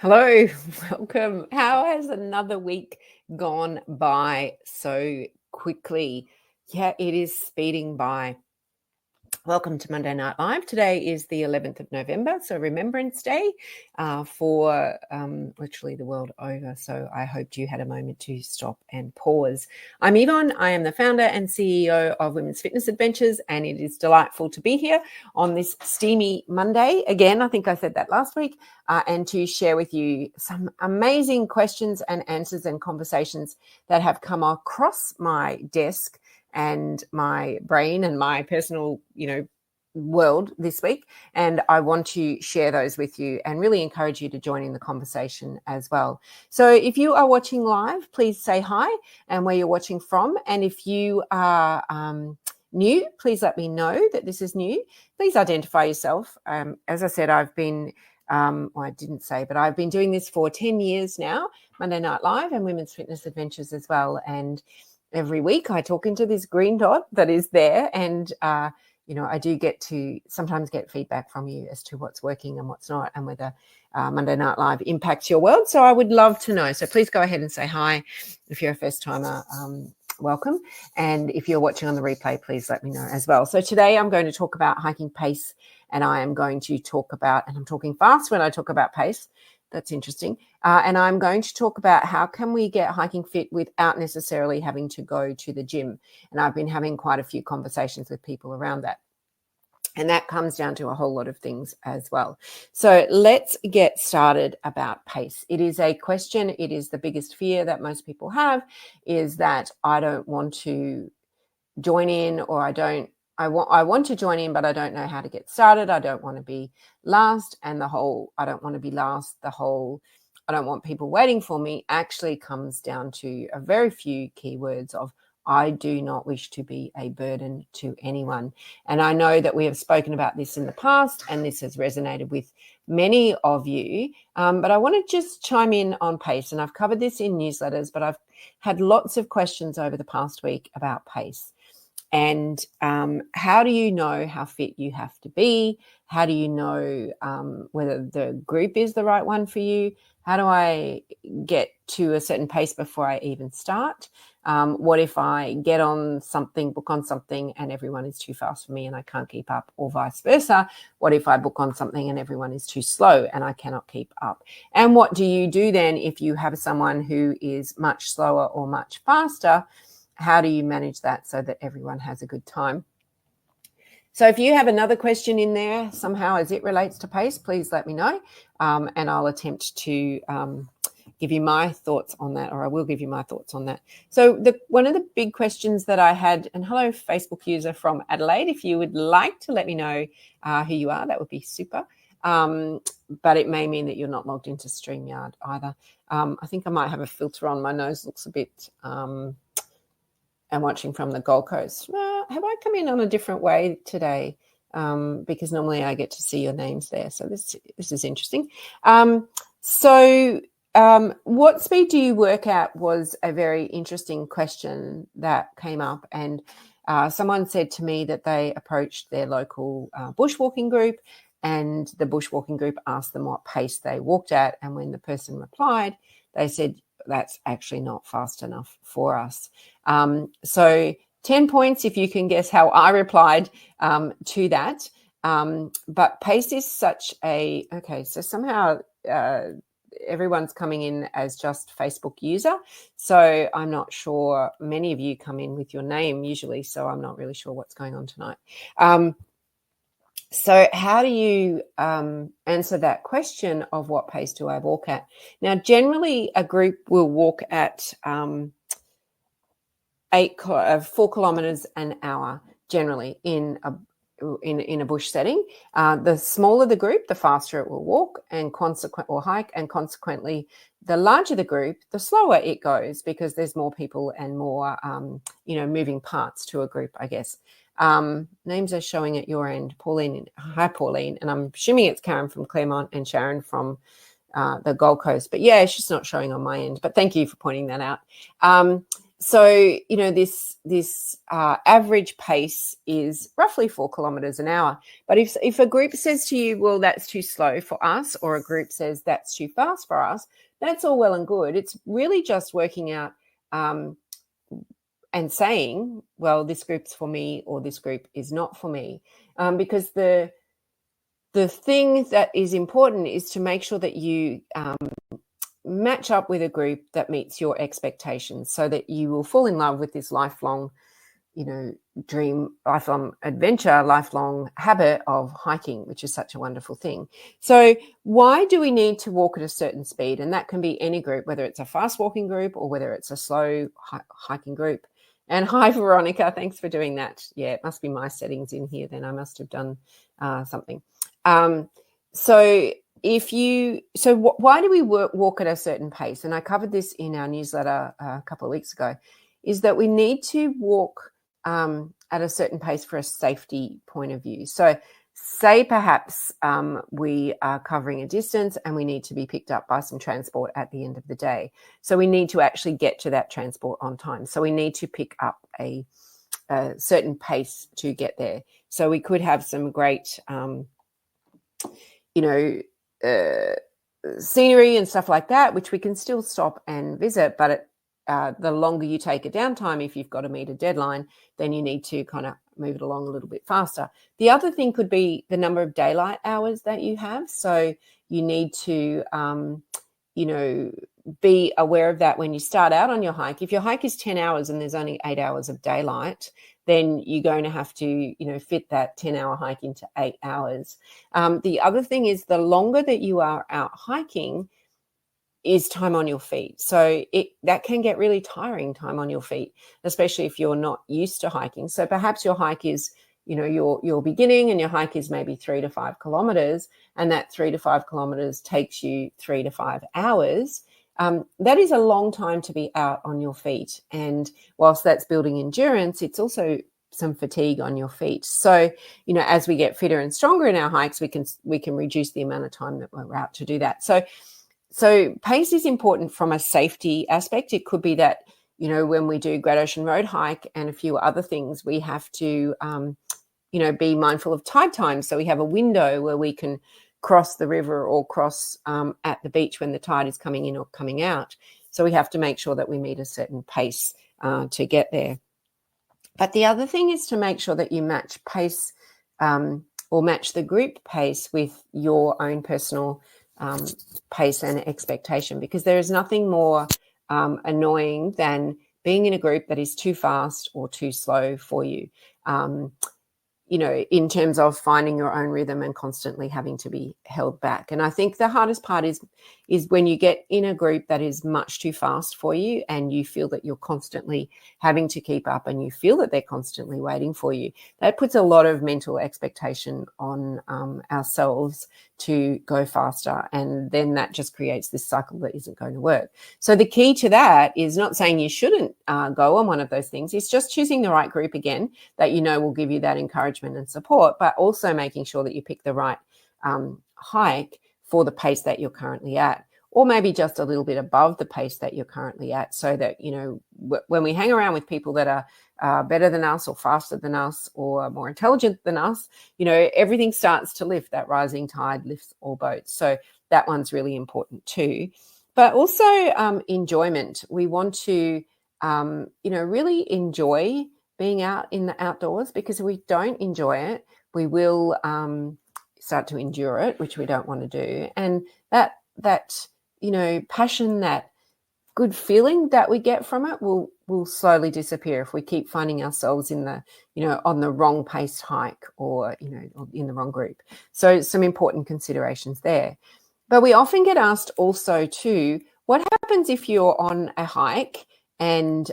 Hello, welcome. How has another week gone by so quickly? Yeah, it is speeding by. Welcome to Monday Night Live. Today is the 11th of November, so Remembrance Day for literally the world over. So I hoped you had a moment to stop and pause. I'm Yvonne. I am the founder and CEO of Women's Fitness Adventures, and it is delightful to be here on this steamy Monday. Again, I think I said that last week, and to share with you some amazing questions and answers and conversations that have come across my desk and my brain and my personal, world this week. And I want to share those with you and really encourage you to join in the conversation as well. So if you are watching live, please say hi and where you're watching from. And if you are new, please let me know that this is new. Please identify yourself. As I said, I've been I didn't say, but I've been doing this for 10 years now, Monday Night Live and Women's Fitness Adventures as well. And every week I talk into this green dot that is there, and I do get to sometimes get feedback from you as to what's working and what's not, and whether Monday Night Live impacts your world. So I would love to know. So please go ahead and say hi. If you're a first timer, welcome. And if you're watching on the replay, please let me know as well. So today I'm going to talk about hiking pace, and I am going to talk about, and I'm talking fast when I talk about pace. That's interesting. And I'm going to talk about how can we get hiking fit without necessarily having to go to the gym. And I've been having quite a few conversations with people around that. And that comes down to a whole lot of things as well. So let's get started about pace. It is a question. It is the biggest fear that most people have, is that I don't want to join in, or I want to join in, but I don't know how to get started. I don't want to be last. And I don't want to be last. I don't want people waiting for me actually comes down to a very few keywords of, I do not wish to be a burden to anyone. And I know that we have spoken about this in the past, and this has resonated with many of you. But I want to just chime in on pace. And I've covered this in newsletters, but I've had lots of questions over the past week about pace. And how do you know how fit you have to be? How do you know whether the group is the right one for you? How do I get to a certain pace before I even start? What if I get on something, book on something, and everyone is too fast for me and I can't keep up, or vice versa? What if I book on something and everyone is too slow and I cannot keep up? And what do you do then if you have someone who is much slower or much faster? How do you manage that so that everyone has a good time? So if you have another question in there somehow as it relates to pace, please let me know, and I'll attempt to give you my thoughts on that, or I will give you my thoughts on that. So one of the big questions that I had, and hello, Facebook user from Adelaide, if you would like to let me know who you are, that would be super. But it may mean that you're not logged into StreamYard either. I think I might have a filter on. My nose looks a bit... and watching from the Gold Coast. Have I come in on a different way today? Because normally I get to see your names there. So this is interesting. What speed do you work at was a very interesting question that came up. And someone said to me that they approached their local bushwalking group, and the bushwalking group asked them what pace they walked at. And when the person replied, they said, that's actually not fast enough for us. So 10 points if you can guess how I replied to that. But pace is such a... Okay, so somehow everyone's coming in as just Facebook user. So I'm not sure. Many of you come in with your name usually, so I'm not really sure what's going on tonight. So how do you answer that question of what pace do I walk at? Now, generally, a group will walk at 4 kilometres an hour, generally in a bush setting. The smaller the group, the faster it will walk and hike, and consequently, the larger the group, the slower it goes, because there's more people and more moving parts to a group, I guess. Names are showing at your end. Pauline, hi Pauline, and I'm assuming it's Karen from Claremont and Sharon from the Gold Coast. But yeah, it's just not showing on my end. But thank you for pointing that out. So, this average pace is roughly 4 kilometers an hour. But if a group says to you, well, that's too slow for us, or a group says that's too fast for us, that's all well and good. It's really just working out and saying, well, this group's for me or this group is not for me. Because the thing that is important is to make sure that you match up with a group that meets your expectations, so that you will fall in love with this lifelong, dream, lifelong adventure, lifelong habit of hiking, which is such a wonderful thing. So why do we need to walk at a certain speed? And that can be any group, whether it's a fast walking group or whether it's a slow hiking group. And hi, Veronica, thanks for doing that. Yeah, it must be my settings in here then. I must have done something. Why do we walk at a certain pace? And I covered this in our newsletter a couple of weeks ago, is that we need to walk at a certain pace for a safety point of view. So say perhaps we are covering a distance and we need to be picked up by some transport at the end of the day. So we need to actually get to that transport on time. So we need to pick up a certain pace to get there. So we could have some great, scenery and stuff like that, which we can still stop and visit. But the longer you take a downtime, if you've got to meet a deadline, then you need to kind of move it along a little bit faster. The other thing could be the number of daylight hours that you have. So you need to, be aware of that when you start out on your hike. If your hike is 10 hours and there's only 8 hours of daylight, then you're going to have to, fit that 10-hour hike into 8 hours. The other thing is, the longer that you are out hiking is time on your feet. So that can get really tiring, time on your feet, especially if you're not used to hiking. So perhaps your hike is, you're beginning and your hike is maybe 3 to 5 kilometers, and that 3 to 5 kilometers takes you 3 to 5 hours. That is a long time to be out on your feet. And whilst that's building endurance, it's also some fatigue on your feet. So, as we get fitter and stronger in our hikes, we can reduce the amount of time that we're out to do that. So pace is important from a safety aspect. It could be that, when we do Great Ocean Road hike and a few other things, we have to, be mindful of tide time. So we have a window where we can cross the river or cross at the beach when the tide is coming in or coming out. So we have to make sure that we meet a certain pace to get there. But the other thing is to make sure that you match pace or match the group pace with your own personal pace and expectation, because there is nothing more annoying than being in a group that is too fast or too slow for you. In terms of finding your own rhythm and constantly having to be held back. And I think the hardest part is when you get in a group that is much too fast for you and you feel that you're constantly having to keep up and you feel that they're constantly waiting for you. That puts a lot of mental expectation on ourselves to go faster. And then that just creates this cycle that isn't going to work. So the key to that is not saying you shouldn't go on one of those things. It's just choosing the right group again that will give you that encouragement and support, but also making sure that you pick the right hike for the pace that you're currently at, or maybe just a little bit above the pace that you're currently at, so that, when we hang around with people that are better than us or faster than us or more intelligent than us, everything starts to lift. That rising tide lifts all boats. So that one's really important too. But also enjoyment. We want to, really enjoy being out in the outdoors, because if we don't enjoy it, we will start to endure it, which we don't want to do. And that passion, that good feeling that we get from it will slowly disappear if we keep finding ourselves in the, on the wrong paced hike or, in the wrong group. So some important considerations there. But we often get asked also too, what happens if you're on a hike and,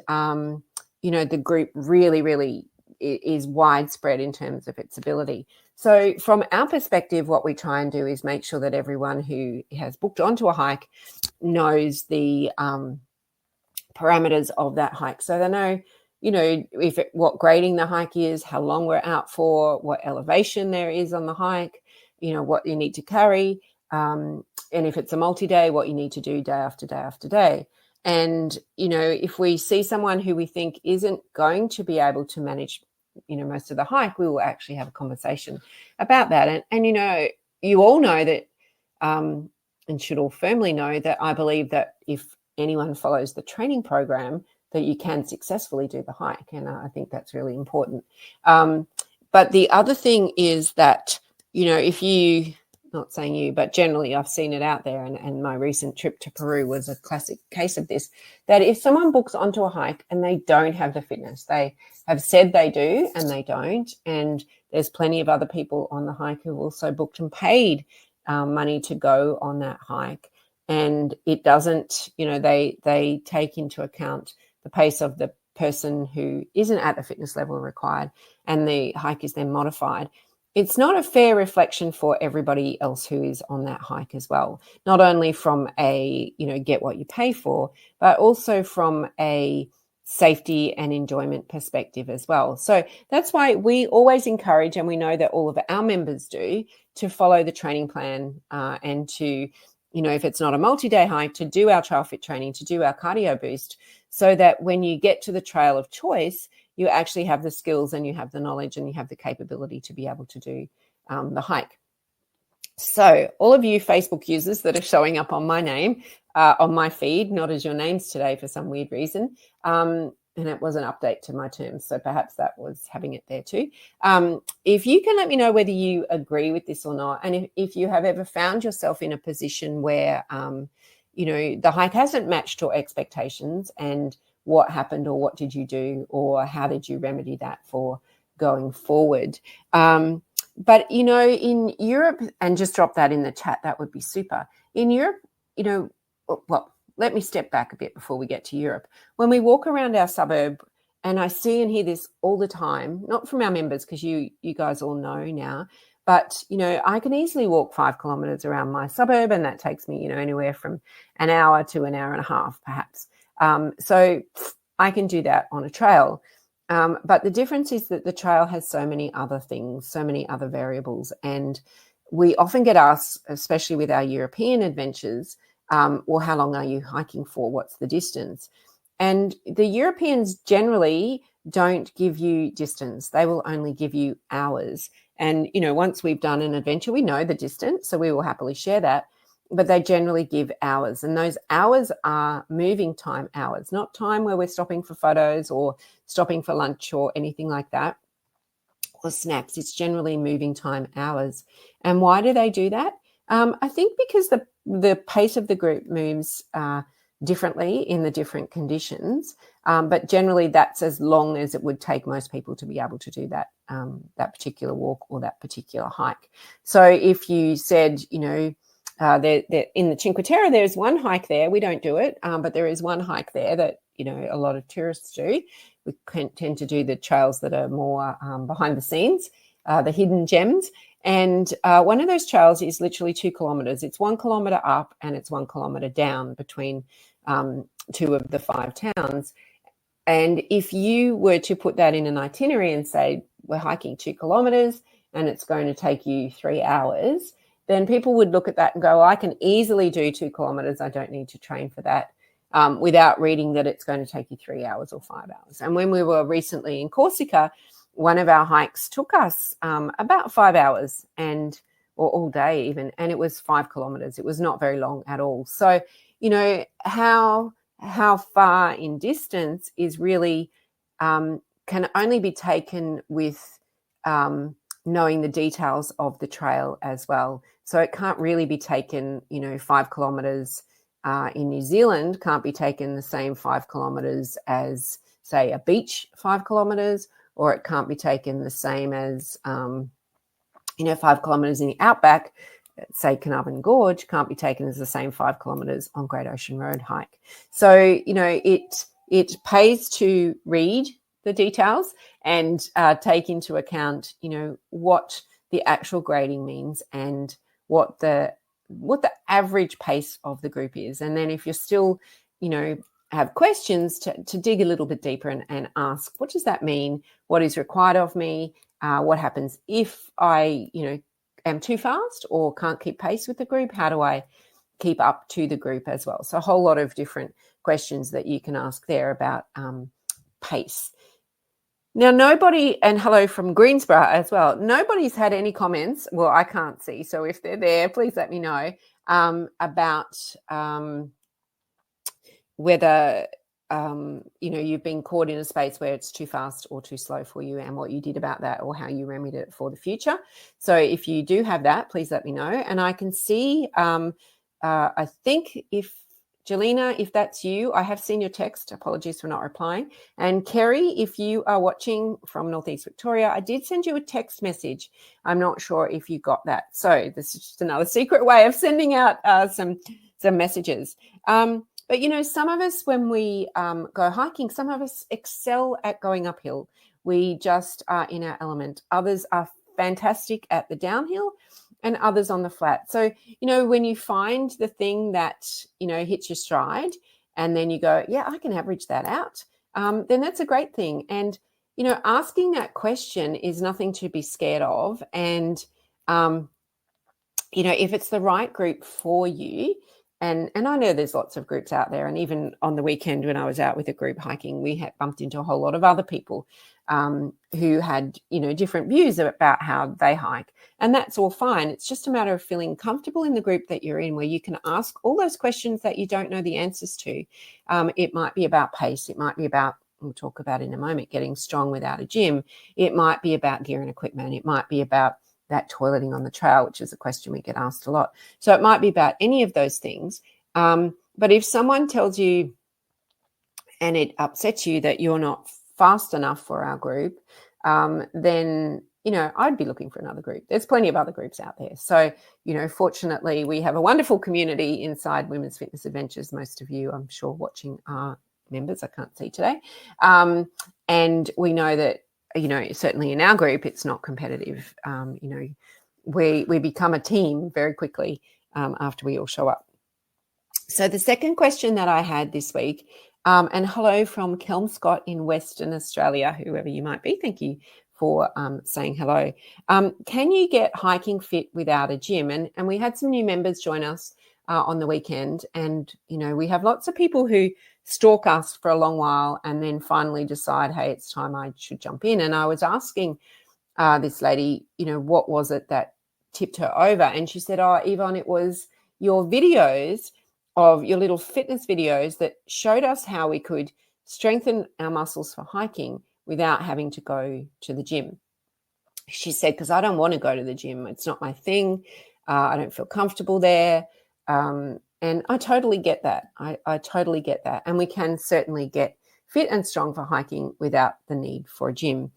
the group really, really is widespread in terms of its ability. So from our perspective, what we try and do is make sure that everyone who has booked onto a hike knows the parameters of that hike. So they know, what grading the hike is, how long we're out for, what elevation there is on the hike, what you need to carry, and if it's a multi-day, what you need to do day after day after day. And, if we see someone who we think isn't going to be able to manage, most of the hike, we will actually have a conversation about that. And you all know that, and should all firmly know that I believe that if anyone follows the training program, that you can successfully do the hike. And I think that's really important. But the other thing is that, if you, not saying you, but generally I've seen it out there, and my recent trip to Peru was a classic case of this, that if someone books onto a hike and they don't have the fitness, they have said they do and they don't, and there's plenty of other people on the hike who also booked and paid money to go on that hike, and it doesn't, they take into account the pace of the person who isn't at the fitness level required, and the hike is then modified. It's not a fair reflection for everybody else who is on that hike as well, not only from a, get what you pay for, but also from a safety and enjoyment perspective as well. So that's why we always encourage, and we know that all of our members do, to follow the training plan and to, if it's not a multi-day hike, to do our trail fit training, to do our cardio boost, so that when you get to the trail of choice, you actually have the skills and you have the knowledge and you have the capability to be able to do the hike. So all of you Facebook users that are showing up on my name, on my feed, not as your names today for some weird reason, and it was an update to my terms, so perhaps that was having it there too. If you can let me know whether you agree with this or not, and if you have ever found yourself in a position where, the hike hasn't matched your expectations, and what happened, or what did you do, or how did you remedy that for going forward. But, in Europe, and just drop that in the chat, that would be super. In Europe, well, let me step back a bit before we get to Europe. When we walk around our suburb, and I see and hear this all the time, not from our members, because you guys all know now, but, I can easily walk 5 kilometers around my suburb, and that takes me, anywhere from an hour to an hour and a half, perhaps. So I can do that on a trail. But the difference is that the trail has so many other things, so many other variables. And we often get asked, especially with our European adventures, well, how long are you hiking for? What's the distance? And the Europeans generally don't give you distance. They will only give you hours. And, once we've done an adventure, we know the distance, so we will happily share that. But they generally give hours, and those hours are moving time hours, not time where we're stopping for photos or stopping for lunch or anything like that, or snacks. It's generally moving time hours. And why do they do that? I think because the pace of the group moves differently in the different conditions, but generally that's as long as it would take most people to be able to do that particular walk or that particular hike. So if you said, they're in the Cinque Terre, there's one hike there. We don't do it, but there is one hike there that, a lot of tourists do. We tend to do the trails that are more behind the scenes, the hidden gems. And one of those trails is literally 2 kilometers. It's 1 kilometer up and it's 1 kilometer down between 2 of the 5 towns. And if you were to put that in an itinerary and say, we're hiking 2 kilometers and it's going to take you 3 hours, then people would look at that and go, I can easily do 2 kilometers. I don't need to train for that, without reading that it's going to take you 3 hours or 5 hours. And when we were recently in Corsica, one of our hikes took us about 5 hours or all day even, and it was 5 kilometers. It was not very long at all. So, how far in distance is really can only be taken with knowing the details of the trail as well. So it can't really be taken, 5 kilometers in New Zealand can't be taken the same 5 kilometers as, say, a beach 5 kilometers, or it can't be taken the same as, 5 kilometers in the outback, say Carnarvon Gorge, can't be taken as the same 5 kilometers on Great Ocean Road hike. So, it pays to read the details and take into account, what the actual grading means and what the average pace of the group is. And then if you're still, have questions, to dig a little bit deeper and ask, what does that mean? What is required of me? What happens if I, am too fast or can't keep pace with the group? How do I keep up to the group as well. So a whole lot of different questions that you can ask there about pace. Now, nobody, and hello from Greensboro as well, nobody's had any comments. Well, I can't see. So if they're there, please let me know about whether, you've been caught in a space where it's too fast or too slow for you, and what you did about that, or how you remedied it for the future. So if you do have that, please let me know. And I can see, I think if Jelena, if that's you, I have seen your text. Apologies for not replying. And Kerry, if you are watching from Northeast Victoria, I did send you a text message. I'm not sure if you got that. So this is just another secret way of sending out some messages. But, some of us, when we go hiking, some of us excel at going uphill. We just are in our element. Others are fantastic at the downhill, and others on the flat. So, when you find the thing that, hits your stride, and then you go, yeah, I can average that out, then that's a great thing. And, asking that question is nothing to be scared of. And, if it's the right group for you, and I know there's lots of groups out there, and even on the weekend when I was out with a group hiking, we had bumped into a whole lot of other people who had, different views about how they hike. And that's all fine. It's just a matter of feeling comfortable in the group that you're in, where you can ask all those questions that you don't know the answers to. It might be about pace. It might be about, we'll talk about in a moment, getting strong without a gym. It might be about gear and equipment. It might be about that toileting on the trail, which is a question we get asked a lot. So it might be about any of those things. But if someone tells you, and it upsets you, that you're not fast enough for our group, then, I'd be looking for another group. There's plenty of other groups out there. So, fortunately, we have a wonderful community inside Women's Fitness Adventures. Most of you, I'm sure, watching are members. I can't see today. And we know that, certainly in our group, it's not competitive. We become a team very quickly after we all show up. So the second question that I had this week, and hello from Kelmscott in Western Australia, whoever you might be, thank you for saying hello. Can you get hiking fit without a gym? And we had some new members join us on the weekend, and we have lots of people who stalk us for a long while and then finally decide, hey, it's time I should jump in. And I was asking this lady, what was it that tipped her over? And she said, oh, Yvonne, it was your videos, of your little fitness videos, that showed us how we could strengthen our muscles for hiking without having to go to the gym. She said, because I don't want to go to the gym. It's not my thing. I don't feel comfortable there. And I totally get that. I totally get that. And we can certainly get fit and strong for hiking without the need for a gym.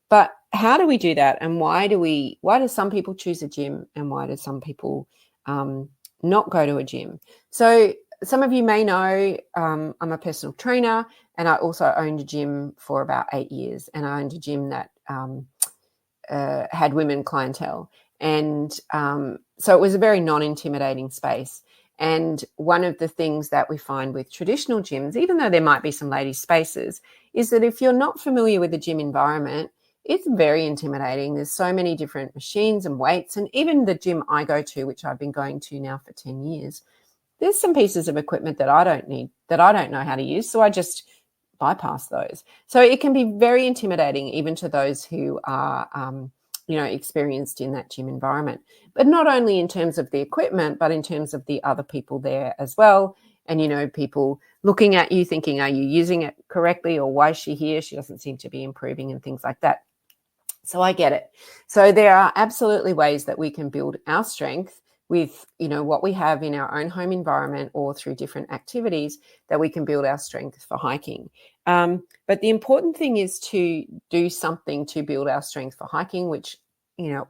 But how do we do that? And why do some people choose a gym, and why do some people not go to a gym? So some of you may know I'm a personal trainer, and I also owned a gym for about 8 years, and I owned a gym that had women clientele. And so it was a very non-intimidating space. And one of the things that we find with traditional gyms, even though there might be some ladies' spaces, is that if you're not familiar with the gym environment, it's very intimidating. There's so many different machines and weights, and even the gym I go to, which I've been going to now for 10 years, there's some pieces of equipment that I don't need, that I don't know how to use. So I just bypass those. So it can be very intimidating, even to those who are, experienced in that gym environment. But not only in terms of the equipment, but in terms of the other people there as well. And, people looking at you thinking, are you using it correctly? Or why is she here? She doesn't seem to be improving, and things like that. So I get it. So there are absolutely ways that we can build our strength with, what we have in our own home environment, or through different activities that we can build our strength for hiking. But the important thing is to do something to build our strength for hiking, which,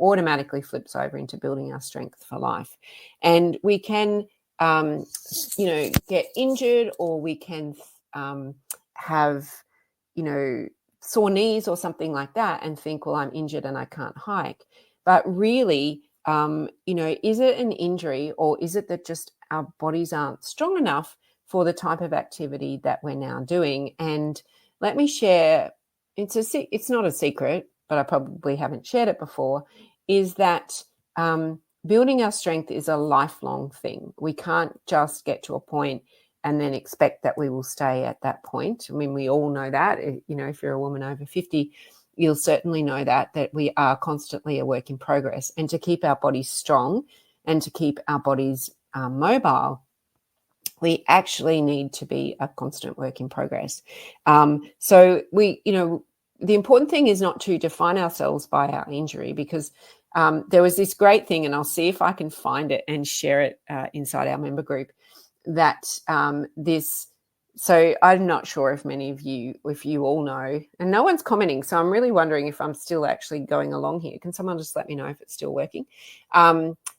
automatically flips over into building our strength for life. And we can, get injured, or we can have, sore knees or something like that, and think, well, I'm injured and I can't hike. But really, is it an injury, or is it that just our bodies aren't strong enough for the type of activity that we're now doing? And let me share, it's not a secret, but I probably haven't shared it before, is that building our strength is a lifelong thing. We can't just get to a point and then expect that we will stay at that point. I mean, we all know that. If you're a woman over 50, you'll certainly know that we are constantly a work in progress. And to keep our bodies strong and to keep our bodies mobile, we actually need to be a constant work in progress. So the important thing is not to define ourselves by our injury, because there was this great thing, and I'll see if I can find it and share it inside our member group, that so I'm not sure if you all know, and no one's commenting, so I'm really wondering if I'm still actually going along here. Can someone just let me know if it's still working?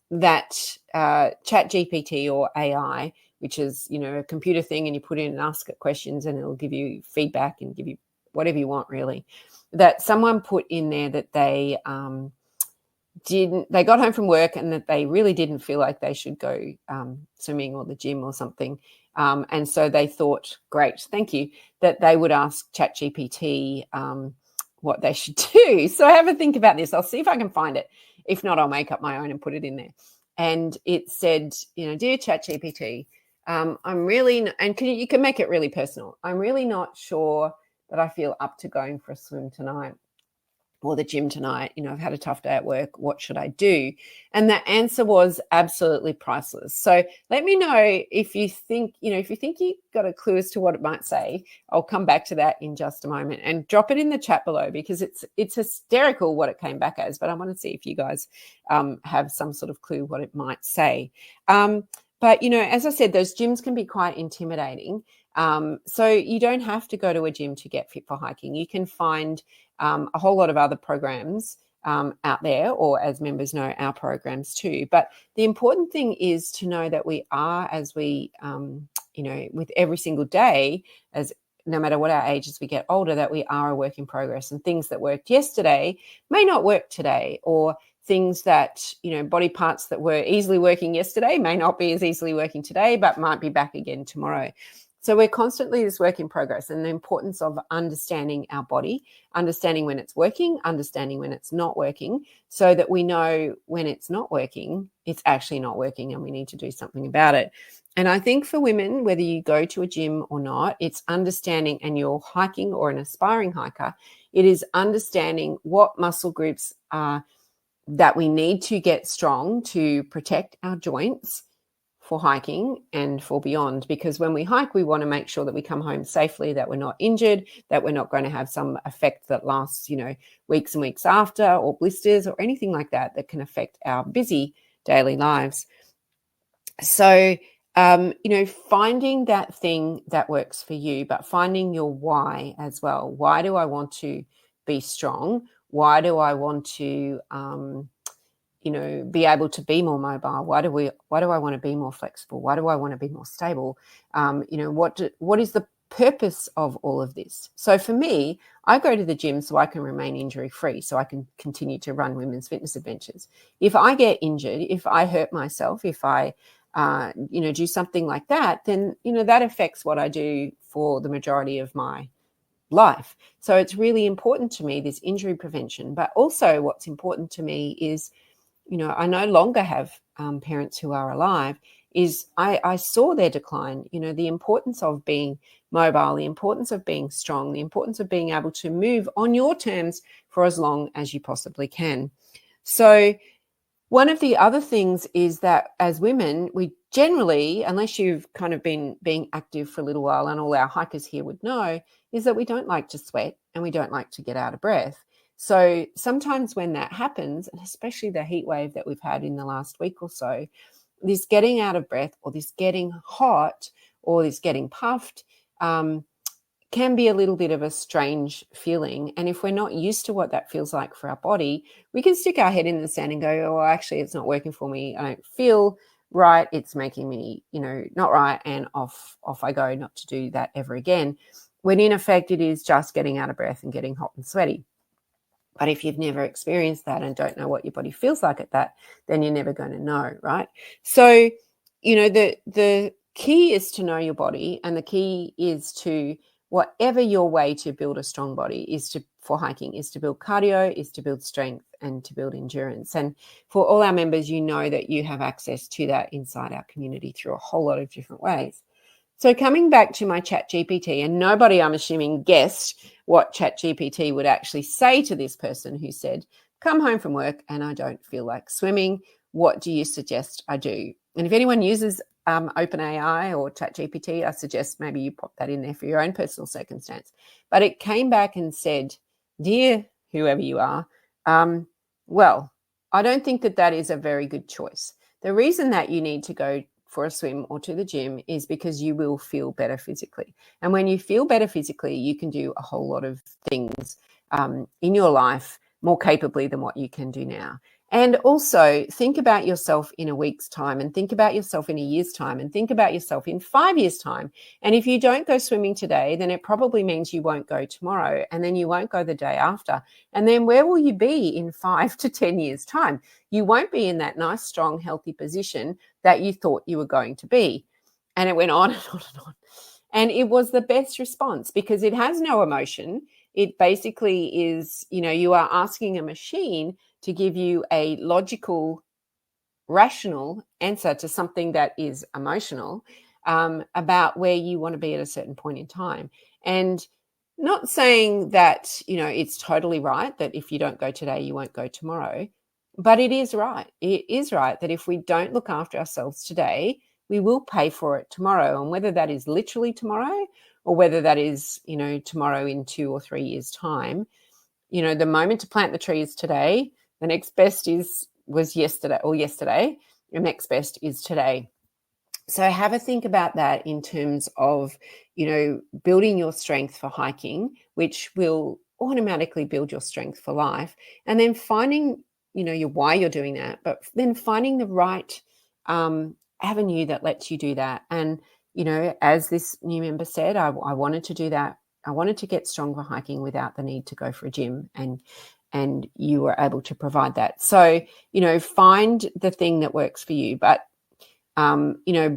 That ChatGPT or AI, which is, a computer thing, and you put in and ask it questions and it'll give you feedback and give you whatever you want, really, that someone put in there that they got home from work and that they really didn't feel like they should go swimming or the gym or something. And so they thought, great, thank you, that they would ask ChatGPT what they should do. So have a think about this. I'll see if I can find it. If not, I'll make up my own and put it in there. And it said, dear ChatGPT, you can make it really personal. I'm really not sure that I feel up to going for a swim tonight or the gym tonight. I've had a tough day at work. What should I do? And the answer was absolutely priceless. So let me know if you think you got a clue as to what it might say. I'll come back to that in just a moment, and drop it in the chat below, because it's hysterical what it came back as, but I want to see if you guys have some sort of clue what it might say. But, as I said, those gyms can be quite intimidating. So you don't have to go to a gym to get fit for hiking. You can find a whole lot of other programs out there, or, as members know, our programs too. But the important thing is to know that we are, as we, with every single day, no matter what our age as we get older, that we are a work in progress, and things that worked yesterday may not work today, or things that, body parts that were easily working yesterday may not be as easily working today, but might be back again tomorrow. So we're constantly this work in progress, and the importance of understanding our body, understanding when it's working, understanding when it's not working, so that we know when it's not working, it's actually not working and we need to do something about it. And I think for women, whether you go to a gym or not, it's understanding, and you're hiking or an aspiring hiker, it is understanding what muscle groups are that we need to get strong to protect our joints for hiking and for beyond. Because when we hike, we want to make sure that we come home safely, that we're not injured, that we're not going to have some effect that lasts, weeks and weeks after, or blisters or anything like that can affect our busy daily lives. So, finding that thing that works for you, but finding your why as well. Why do I want to be strong? Why do I want to, be able to be more mobile? Why do I want to be more flexible? Why do I want to be more stable? What is the purpose of all of this? So for me, I go to the gym so I can remain injury free, so I can continue to run women's fitness adventures. If I get injured, if I hurt myself, if I do something like that, then that affects what I do for the majority of my life. So it's really important to me, this injury prevention. But also what's important to me is, I no longer have parents who are alive, is I saw their decline. The importance of being mobile, the importance of being strong, the importance of being able to move on your terms for as long as you possibly can. So one of the other things is that as women, we generally, unless you've kind of been being active for a little while, and all our hikers here would know, is that we don't like to sweat and we don't like to get out of breath. So sometimes when that happens, and especially the heat wave that we've had in the last week or so, this getting out of breath, or this getting hot, or this getting puffed, can be a little bit of a strange feeling. And if we're not used to what that feels like for our body, we can stick our head in the sand and go, oh, actually, it's not working for me. I don't feel right. It's making me, not right. And off I go, not to do that ever again. When in effect, it is just getting out of breath and getting hot and sweaty. But if you've never experienced that and don't know what your body feels like at that, then you're never going to know, right? So, the key is to know your body, and the key is to whatever your way to build a strong body for hiking is to build cardio, is to build strength, and to build endurance. And for all our members, you know that you have access to that inside our community through a whole lot of different ways. So coming back to my ChatGPT, and nobody, I'm assuming, guessed what ChatGPT would actually say to this person who said, come home from work and I don't feel like swimming. What do you suggest I do? And if anyone uses OpenAI or ChatGPT, I suggest maybe you pop that in there for your own personal circumstance. But it came back and said, dear whoever you are, well, I don't think that is a very good choice. The reason that you need to go for a swim or to the gym is because you will feel better physically. And when you feel better physically, you can do a whole lot of things in your life more capably than what you can do now. And also think about yourself in a week's time, and think about yourself in a year's time, and think about yourself in 5 years' time. And if you don't go swimming today, then it probably means you won't go tomorrow, and then you won't go the day after. And then where will you be in 5 to 10 years' time? You won't be in that nice, strong, healthy position that you thought you were going to be. And it went on and on and on. And it was the best response because it has no emotion. It basically is, you are asking a machine to give you a logical, rational answer to something that is emotional about where you want to be at a certain point in time. And not saying that, it's totally right that if you don't go today, you won't go tomorrow. But it is right. It is right that if we don't look after ourselves today, we will pay for it tomorrow. And whether that is literally tomorrow or whether that is, tomorrow in 2 or 3 years' time, the moment to plant the tree is today. The next best was yesterday, the next best is today. So have a think about that in terms of, building your strength for hiking, which will automatically build your strength for life. And then finding, your why you're doing that, but then finding the right avenue that lets you do that. And, as this new member said, I wanted to do that. I wanted to get strong for hiking without the need to go for a gym, and you were able to provide that. So, find the thing that works for you, but,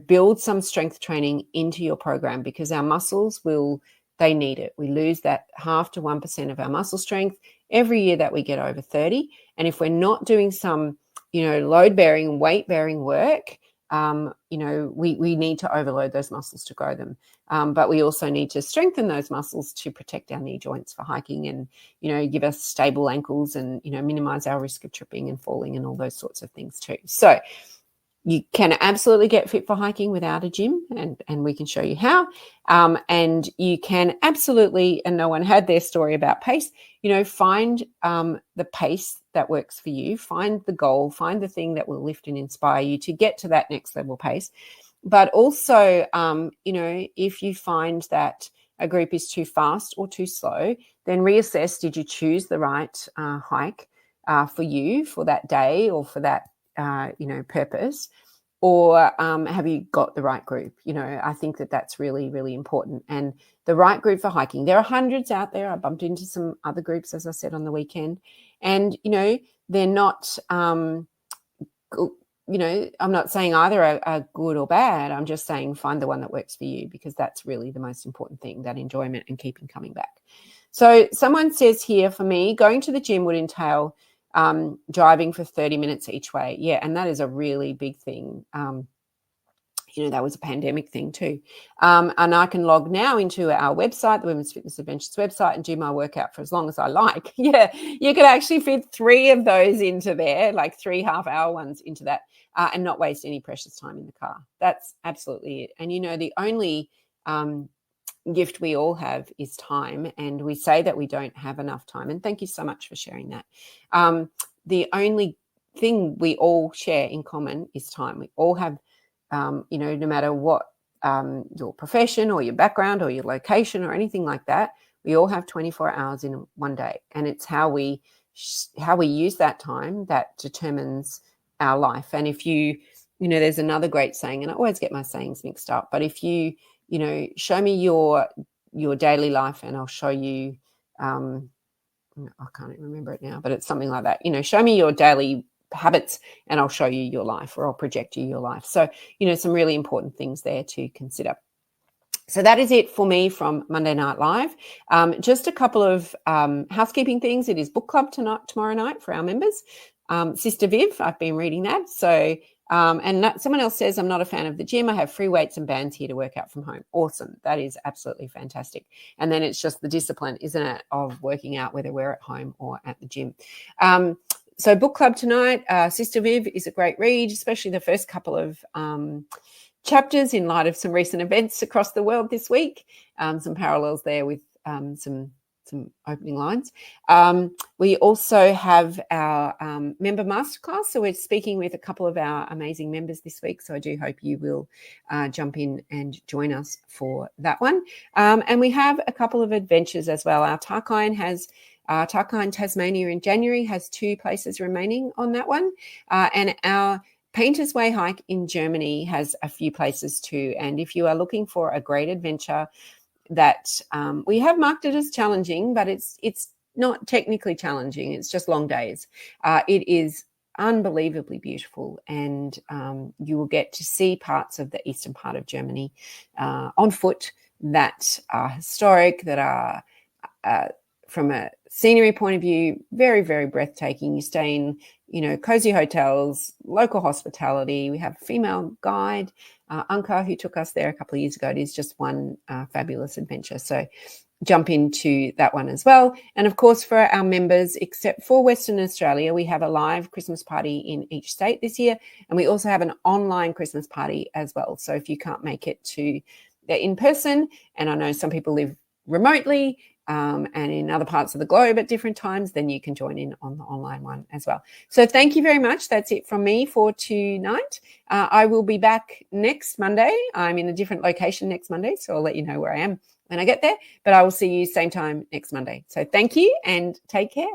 build some strength training into your program because our muscles they need it. We lose that 0.5 to 1% of our muscle strength every year that we get over 30. And if we're not doing some, load bearing, weight bearing work, we need to overload those muscles to grow them. But we also need to strengthen those muscles to protect our knee joints for hiking and, give us stable ankles and, minimize our risk of tripping and falling and all those sorts of things too. So you can absolutely get fit for hiking without a gym, and we can show you how. And you can absolutely, and no one had their story about pace, find the pace that works for you, find the goal, find the thing that will lift and inspire you to get to that next level pace. But also, if you find that a group is too fast or too slow, then reassess, did you choose the right hike for you for that day or for that purpose, or have you got the right group? I think that's really, really important. And the right group for hiking, there are hundreds out there. I bumped into some other groups, as I said, on the weekend, and they're not I'm not saying either are good or bad. I'm just saying find the one that works for you, because that's really the most important thing, that enjoyment and keeping coming back. So someone says here, for me, going to the gym would entail driving for 30 minutes each way. Yeah, and that is a really big thing. That was a pandemic thing too. And I can log now into our website, the Women's Fitness Adventures website, and do my workout for as long as I like. Yeah, you could actually fit 3 of those into there, like 3 half-hour ones into that, and not waste any precious time in the car. That's absolutely it. And, the only gift we all have is time, and we say that we don't have enough time, and thank you so much for sharing that. The only thing we all share in common is time. We all have no matter what your profession or your background or your location or anything like that, we all have 24 hours in one day, and it's how we use that time that determines our life. And if there's another great saying, and I always get my sayings mixed up, but if you show me your daily life and I'll show you, I can't even remember it now, but it's something like that. Show me your daily habits and I'll show you your life, or I'll project you your life. So, some really important things there to consider. So that is it for me from Monday Night Live. Just a couple of housekeeping things. It is book club tomorrow night for our members. Sister Viv, I've been reading that. So, someone else says, I'm not a fan of the gym. I have free weights and bands here to work out from home. Awesome. That is absolutely fantastic. And then it's just the discipline, isn't it, of working out whether we're at home or at the gym. So book club tonight, Sister Viv is a great read, especially the first couple of chapters in light of some recent events across the world this week. Some parallels there with some opening lines. We also have our member masterclass. So we're speaking with a couple of our amazing members this week. So I do hope you will jump in and join us for that one. And we have a couple of adventures as well. Our Tarkine Tasmania in January has 2 places remaining on that one. And our Painter's Way hike in Germany has a few places too. And if you are looking for a great adventure that we have marked it as challenging, but it's not technically challenging. It's just long days. It is unbelievably beautiful, and you will get to see parts of the eastern part of Germany on foot that are historic, that are from a scenery point of view, very, very breathtaking. You stay in, cozy hotels, local hospitality. We have a female guide, Anka, who took us there a couple of years ago. It is just one fabulous adventure. So jump into that one as well. And of course, for our members, except for Western Australia, we have a live Christmas party in each state this year. And we also have an online Christmas party as well. So if you can't make it to in person, and I know some people live remotely, and in other parts of the globe at different times, then you can join in on the online one as well. So thank you very much. That's it from me for tonight. I will be back next Monday. I'm in a different location next Monday, so I'll let you know where I am when I get there. But I will see you same time next Monday. So thank you and take care.